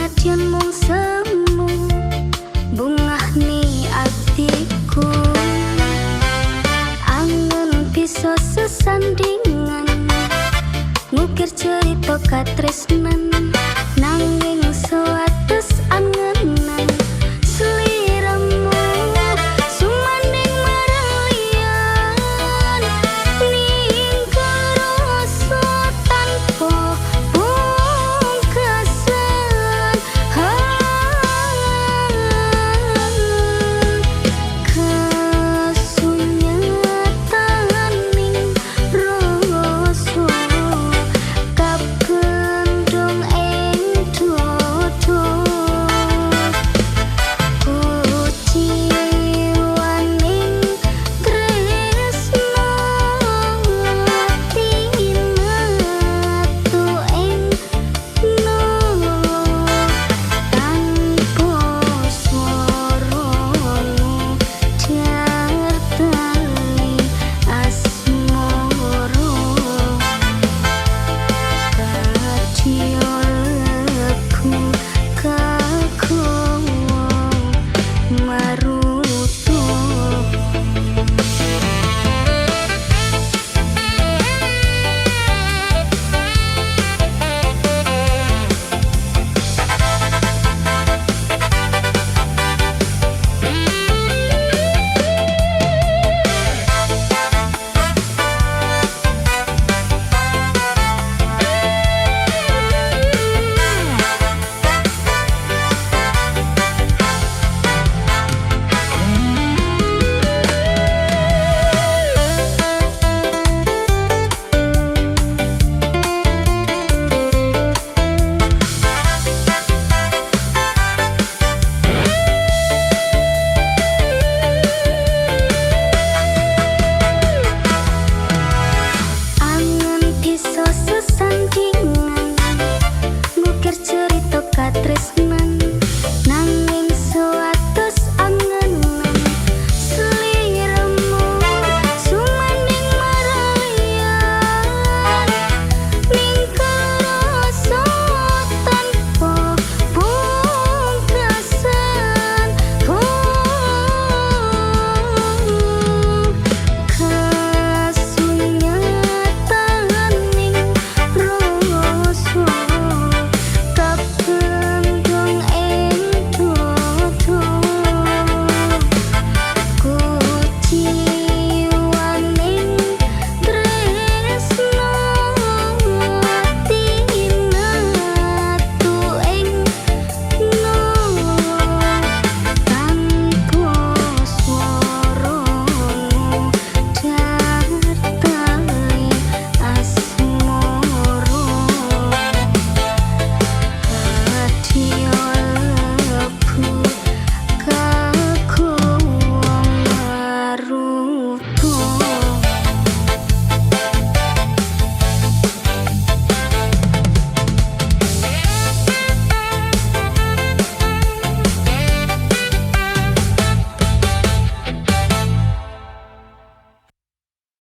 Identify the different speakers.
Speaker 1: Senadyan mung semu bungah ni atiku, angen bisa sesandingan ngukir cerita katresnan, nanging sewates angenan seliramu sumanding maralian ning kerasa tanpa pungkasan. Kasunyatan ning rasa kapendung ing dodo kuciwaning tresno tinatu ing no tanpa swaramu jartali asmara kadiolku kakowo maruto. Angen bisa sesandingan ngukir cerita katresnan.